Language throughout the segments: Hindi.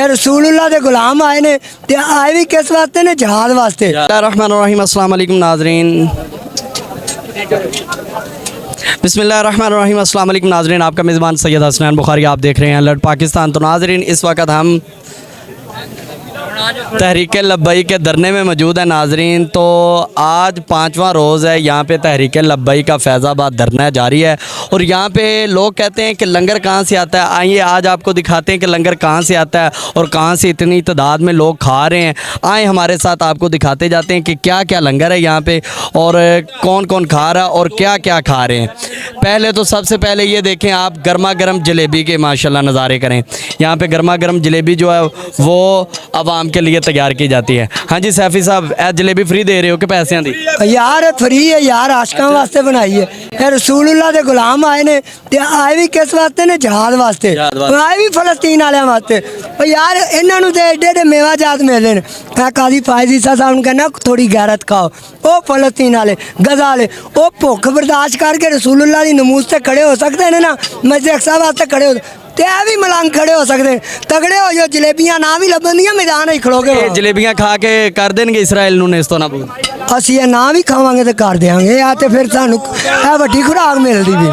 रसूलुल्लाह दे गुलाम आए ने ते आए भी किस वास्ते ने? जहाद वास्ते। रहमानिर्रहीम, अस्सलाम वालेकुम नाजरीन। बिस्मिल्लाहिर्रहमानिर्रहीम, अस्सलाम वालेकुम नाजरीन। आपका मेज़बान सैयद हसनैन बुखारी, आप देख रहे हैं अलर्ट पाकिस्तान। तो नाजरीन, इस वक्त हम तहरीक लब्बई के धरने में मौजूद है नाजरीन। तो आज 5वां रोज़ है, यहाँ पे तहरीक लब्बई का फैज़ाबाद धरना जारी है और यहाँ पे लोग कहते हैं कि लंगर कहाँ से आता है। आइए आज आपको दिखाते हैं कि लंगर कहाँ से आता है और कहाँ से इतनी तादाद में लोग खा रहे हैं। आए हमारे साथ, आपको दिखाते जाते हैं कि क्या क्या लंगर है यहाँ पे और कौन कौन खा रहा है और क्या क्या खा रहे हैं। पहले तो सबसे पहले ये देखें आप, गर्मा गर्म जलेबी के माशाल्लाह नज़ारे करें। यहाँ पे गर्मा गर्म जलेबी जो है वो आवाम के लिए तैयार की जाती है। हाँ जी सैफी साहब, जलेबी फ्री दे रहे हो कि पैसे दी? यार फ्री है यार, आशिकां वास्ते बनाई है। रसूलुल्लाह दे गुलाम आए ने ते आए भी किस वास्ते ने? जहाद वास्ते। आए भी फलस्तीन वाले वास्ते। यार इन्हां नूं ते एडे एडे मेवा जात मिलदे ने। काजी फायज ईसा साहब नूं कहना थोड़ी गैरत खाओ। ओ फलस्तीन वाले गजा वाले ओ भुख बर्दाश्त करके रसूलुल्लाह दी नमूज ते खड़े हो सकते ने ना, मस्जिद अक्सा वास्ते खड़े हो ते भी मलंग खड़े हो सकते हैं। तगड़े हो जो जलेबियां ना भी लभदियां मैदान ही खड़ोगे। जलेबियां खा के कर देंगे इसराइल नूं नेस्तो ना असी ये ना भी खावांगे तो कर देंगे या तो फिर सानू वड्डी खुराक मिलती भी।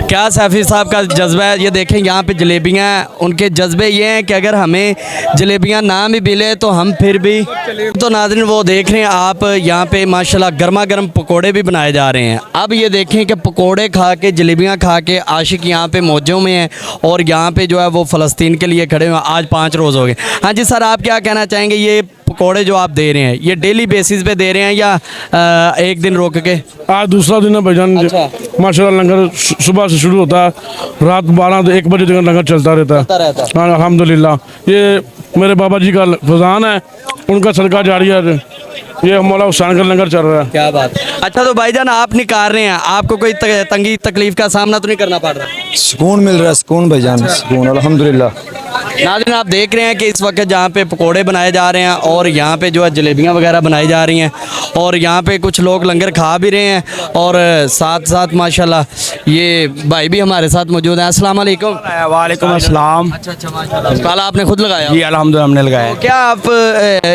क्या सैफी साहब का जज्बा है? ये देखें यहाँ पे जलेबियाँ, उनके जज्बे ये हैं कि अगर हमें जलेबियाँ ना भी मिले तो हम फिर भी। तो नाज़रीन वो देख रहे हैं आप, यहाँ पे माशाल्लाह गर्मा गर्म पकोड़े भी बनाए जा रहे हैं। अब ये देखें कि पकोड़े खा के, जलेबियाँ खा के आशिक यहाँ पे मौजों में हैं और यहाँ पे जो है वो फ़लस्तीन के लिए खड़े हुए। आज 5 रोज़ हो गए। हाँ जी सर, आप क्या कहना चाहेंगे? ये पकोड़े जो आप दे रहे हैं ये डेली बेसिस पे दे रहे हैं या एक दिन रोक के? आज दूसरा दिन है भाईजान। अच्छा। माशाल्लाह लंगर सुबह से शुरू होता है, रात 12 से 1 बजे तक लंगर चलता रहता है। हाँ अल्हम्दुलिल्लाह, ये मेरे बाबा जी का फजान है, उनका सदका जारी है। ये मौला हुसैन का लंगर चल रहा है। क्या बात। अच्छा तो भाईजान आप निकाल रहे हैं, आपको कोई तंगी तकलीफ का सामना तो नहीं करना पड़ रहा? सुकून मिल रहा है, सुकून भाईजान, सुकून अल्हम्दुलिल्लाह। नाज़रीन आप देख रहे हैं कि इस वक्त जहाँ पे पकोड़े बनाए जा रहे हैं और यहाँ पे जो है जलेबियाँ वगैरह बनाई जा रही हैं और यहाँ पे कुछ लोग लंगर खा भी रहे हैं और साथ साथ माशाल्लाह ये भाई भी हमारे साथ मौजूद हैं। अस्सलाम वालेकुम। वालेकुम अस्सलाम। अच्छा माशाल्लाह। ताला आपने खुद लगाया? जी अल्हम्दुलिल्लाह हमने लगाया। तो क्या आप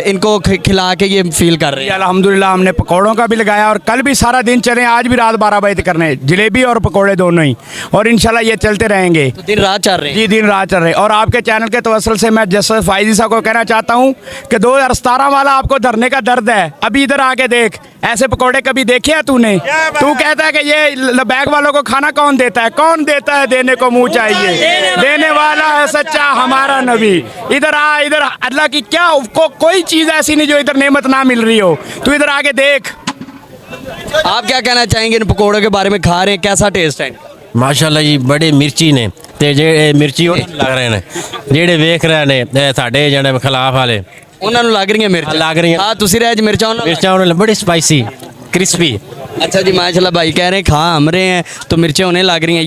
इनको खिला के ये फील कर रहे हैं? अल्हम्दुलिल्लाह हमने पकौड़ों का भी लगाया और कल भी सारा दिन चले, आज भी रात 12 बजे तक करने, जलेबी और पकौड़े दोनों ही, और इंशाल्लाह ये चलते रहेंगे। तो दिन रात चल रहे हैं? जी दिन रात चल रहे हैं। और आपके चैनल के तवसल से मैं जैसे फायजी साहब को कहना चाहता हूँ कि 2017 वाला आपको धरने का दर्द है, अभी इधर आके देख, ऐसे पकौड़े कभी देखे हैं तूने? तू कहता है कि ये लबैक वालों को खाना कौन देता है? कौन देता है? देने को मुंह चाहिए, देने वाला है सच्चा हमारा नबी। इधर आ, इधर अल्लाह की क्या कोई चीज़ ऐसी नहीं जो इधर नेमत ना मिल रही हो, तू इधर आके देख। आप क्या कहना चाहेंगे इन पकौड़ों के बारे में? खा रहे हैं, कैसा टेस्ट है? माशाल्लाह जी बड़े मिर्ची ने ते जे मिर्ची ਉਹ ਲੱਗ ਰਹੇ ਨੇ ਜਿਹੜੇ ਵੇਖ ਰਹੇ ਨੇ ਸਾਡੇ ਜਿਹੜੇ ਖਿਲਾਫ ਵਾਲੇ ਉਹਨਾਂ ਨੂੰ ਲੱਗ ਰਹੀਆਂ ਮਿਰਚ? ਲੱਗ ਰਹੀਆਂ। ਹਾਂ ਤੁਸੀਂ ਰਹਿ ਮਿਰਚਾਂ ਉਹਨਾਂ मिर्चा उन्होंने बड़ी स्पाइसी क्रिस्पी। अच्छा जी माशाल्लाह, भाई कह रहे हैं खा हम रहे हैं तो मिर्चें उन्हें लग रही हैं।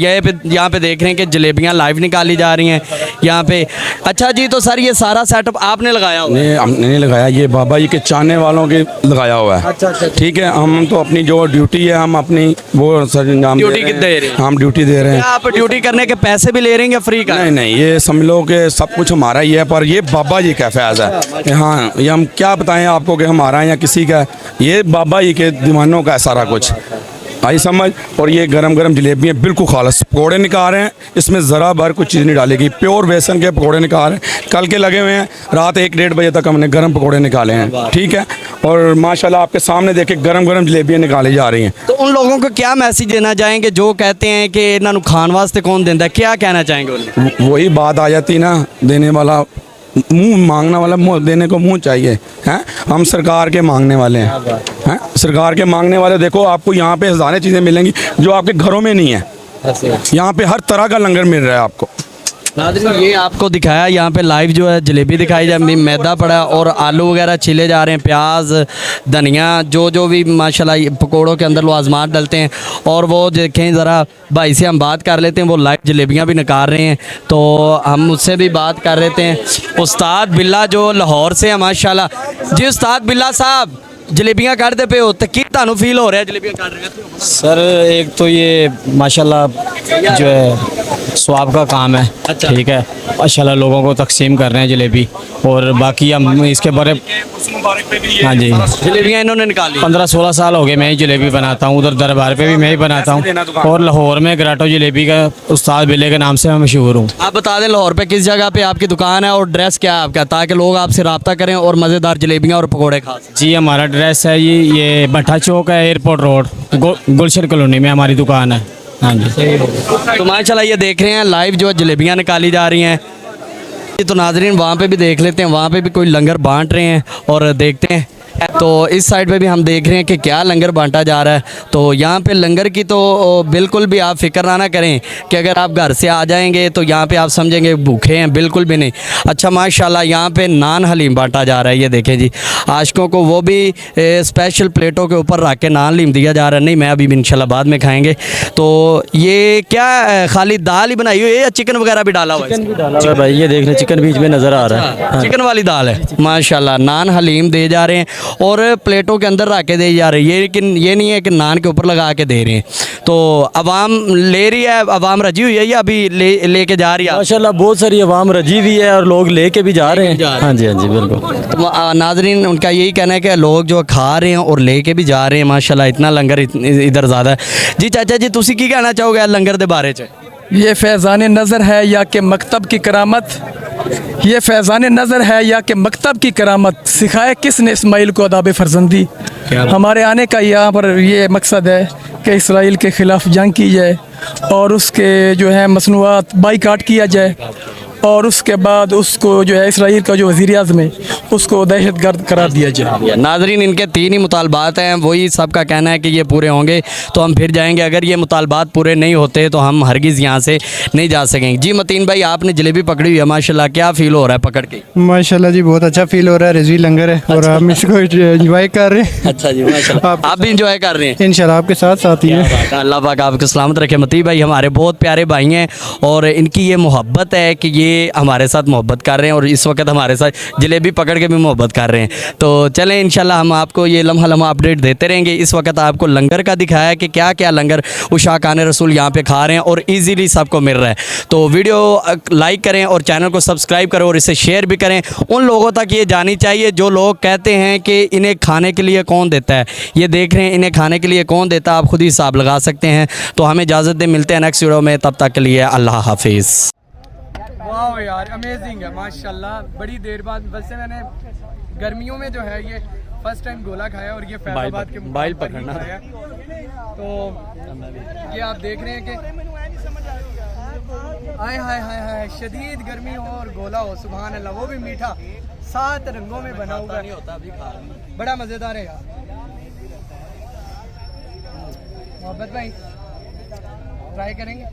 यहाँ पे देख रहे हैं कि जलेबियाँ लाइव निकाली जा रही हैं यहाँ पे। अच्छा जी, तो सर ये सारा सेटअप आपने लगाया हुआ? नहीं हमने नहीं लगाया, ये बाबा जी के चाहने वालों के लगाया हुआ है। अच्छा। ठीक है, हम तो अपनी जो ड्यूटी है हम अपनी वो सरंजाम ड्यूटी दे रहे हैं? हम ड्यूटी दे रहे हैं। आप ड्यूटी करने के पैसे भी ले रहे हैं या फ्री का? नहीं, ये समझ लो कि सब कुछ हमारा ही है, पर ये बाबा जी का फैज़ है। हाँ, ये हम क्या बताएं आपको कि हमारा है या किसी का, ये बाबा जी के दीवानों का है सारा कुछ, आई समझ। और ये गरम गरम जलेबियाँ बिल्कुल खालस पकौड़े निकाल रहे हैं, इसमें ज़रा भर कुछ चीज़ नहीं डालेगी, प्योर बेसन के पकौड़े निकाल रहे हैं। कल के लगे हुए हैं, रात 1-1:30 बजे तक हमने गरम पकौड़े निकाले हैं। ठीक है, और माशाल्लाह आपके सामने देखे गरम गरम जलेबियाँ निकाली जा रही हैं। तो उन लोगों को क्या मैसेज देना चाहेंगे जो कहते हैं कि इन्होंने खान वास्ते कौन देता है? क्या कहना चाहेंगे उन्हें? वही बात आ जाती ना, देने वाला मुंह, मांगने वाला मुंह, देने को मुंह चाहिए। हैं, हम सरकार के मांगने वाले हैं, सरकार के मांगने वाले। देखो आपको यहाँ पे हज़ारें चीज़ें मिलेंगी जो आपके घरों में नहीं है। यहाँ पे हर तरह का लंगर मिल रहा है आपको। नाज़रीन ये आपको दिखाया, यहाँ पे लाइव जो है जलेबी दिखाई जा, मैदा पड़ा और आलू वगैरह छिले जा रहे हैं, प्याज धनिया जो भी माशाल्लाह पकोड़ों के अंदर लाजमात डलते हैं। और वो देखें ज़रा भाई से हम बात कर लेते हैं, वो लाइव जलेबियाँ भी निकाल रहे हैं तो हम उससे भी बात कर लेते हैं। उस्ताद बिल्ला जो लाहौर से है माशाल्लाह। जी उस्ताद बिल्ला साहब, ਜਲੇਬੀਆਂ ਕੱਢਦੇ ਪਏ ਹੋ ਤੇ ਕੀ ਤੁਹਾਨੂੰ ਫੀਲ ਹੋ ਰਿਹਾ ਜਲੇਬੀਆਂ ਕੱਢ ਰਹੇ ਹੋ? सर एक तो ये माशाल्लाह जो है स्वाब का काम है, ठीक है, माशाल्लाह लोगों को तकसीम कर रहे हैं जलेबी। और बाकी हम इसके बारे हाँ जी, जलेबियां इन्होंने निकाली। 15-16 साल हो गए मैं ही जलेबी बनाता हूँ, उधर दरबार पे भी मैं ही बनाता हूँ, और लाहौर में गराटो जलेबी का उस्ताद बिल्ले के नाम से मैं मशहूर हूँ। आप बता दें लाहौर पे किस जगह पे आपकी दुकान है और ड्रेस क्या है आपका, ताकि लोग आपसे रब्ता करें और मज़ेदार जलेबियाँ और पकौड़े खा सकें। जी हमारा एड्रेस है ये भट्टा चौक है, एयरपोर्ट रोड, गुलशन कॉलोनी में हमारी दुकान है। हाँ जी, तो माशाल्लाह ये देख रहे हैं लाइव जो जलेबियाँ निकाली जा रही हैं। तो नाजरीन वहाँ पे भी देख लेते हैं, वहाँ पे भी कोई लंगर बांट रहे हैं और देखते हैं। तो इस साइड पे भी हम देख रहे हैं कि क्या लंगर बांटा जा रहा है। तो यहाँ पे लंगर की तो बिल्कुल भी आप फिक्र ना करें कि अगर आप घर से आ जाएंगे तो यहाँ पे आप समझेंगे भूखे हैं, बिल्कुल भी नहीं। अच्छा माशाल्लाह यहाँ पे नान हलीम बांटा जा रहा है, ये देखें जी, आशिकों को वो भी स्पेशल प्लेटों के ऊपर रख के नान हलीम दिया जा रहा है। नहीं, मैं अभी इंशाल्लाह बाद में खाएंगे। तो ये क्या खाली दाल ही बनाई हुई है या चिकन वगैरह भी डाला हुआ है? भाई ये देख लें, चिकन बीच में नज़र आ रहा है। चिकन वाली दाल है माशाल्लाह। नान हलीम दे जा रहे हैं और प्लेटों के अंदर रख के दे जा रहे हैं। ये लेकिन ये नहीं है कि नान के ऊपर लगा के दे रहे हैं। तो अवाम ले रही है, अवाम रजी हुई है या अभी लेके जा रही है? माशाल्लाह बहुत सारी आवाम रजी भी है और लोग लेके भी जा रहे हैं। हाँ जी, हाँ जी, बिल्कुल। तो नाजरीन उनका यही कहना है कि लोग जो खा रहे हैं और लेके भी जा रहे हैं। माशाल्लाह इतना लंगर इधर ज़्यादा है। जी चाचा जी, तुसी की कहना चाहोगे लंगर के बारे च? ये फैज़ान नज़र है या कि मकतब की करामत, ये फैज़ान नज़र है या कि मकतब की करामत, सिखाए किसने इस्माइल को अदाब फर्जंदी। हमारे आने का यहाँ पर ये मकसद है कि इसराइल के ख़िलाफ़ जंग की जाए और उसके जो है मसनूआत बाईकाट किया जाए और उसके बाद उसको जो है इसराइल का जो वज़ीर आज़म है उसको दहशतगर्द करार दिया जाए। नाजरीन इनके 3 ही मुतालबात हैं, वही सबका कहना है कि ये पूरे होंगे तो हम फिर जाएंगे। अगर ये मुतालबात पूरे नहीं होते तो हम हरगिज़ यहाँ से नहीं जा सकेंगे। जी मतीन भाई, आपने जलेबी पकड़ी हुई है माशाल्लाह, क्या फ़ील हो रहा है पकड़ के? माशाल्लाह जी बहुत अच्छा फील हो रहा है, रिजवी लंगर है और हम इसको इंजॉय कर रहे हैं। अच्छा जी माशाल्लाह, आप भी इंजॉय कर रहे हैं? इंशाल्लाह आपके साथ साथ ही है। अल्लाह पाक आपको सलामत रखे। मती भाई हमारे बहुत प्यारे भाई हैं और इनकी ये मोहब्बत है कि ये हमारे साथ मोहब्बत कर रहे हैं और इस वक्त हमारे साथ जलेबी पकड़ के भी मोहब्बत कर रहे हैं। तो चलें इंशाल्लाह हम आपको ये लम्हा अपडेट देते रहेंगे। इस वक्त आपको लंगर का दिखाया कि क्या क्या लंगर उशाक आने रसूल यहाँ पे खा रहे हैं और इजीली सबको मिल रहा है। तो वीडियो लाइक करें और चैनल को सब्सक्राइब करें और इसे शेयर भी करें। उन लोगों तक ये जानी चाहिए जो लोग कहते हैं कि इन्हें खाने के लिए कौन देता है। ये देख रहे हैं इन्हें खाने के लिए कौन देता है, आप खुद ही हिसाब लगा सकते हैं। तो हमें इजाज़त दें, मिलते हैं नेक्स्ट वीडियो में, तब तक के लिए अल्लाह हाफिज़। वाह यार अमेजिंग है माशाल्लाह। बड़ी देर बाद, वैसे मैंने गर्मियों में जो है ये फर्स्ट टाइम गोला खाया और ये फैज़ाबाद के बाइल मुकाम पर ही पकड़ना। खाया। तो ये आप देख रहे हैं कि आय हाय हाय हाय शदीद गर्मी हो और गोला हो, सुभान अल्लाह, वो भी मीठा, 7 रंगों में बना हुआ है, बड़ा मज़ेदार है यार। मोहब्बत भाई ट्राई करेंगे?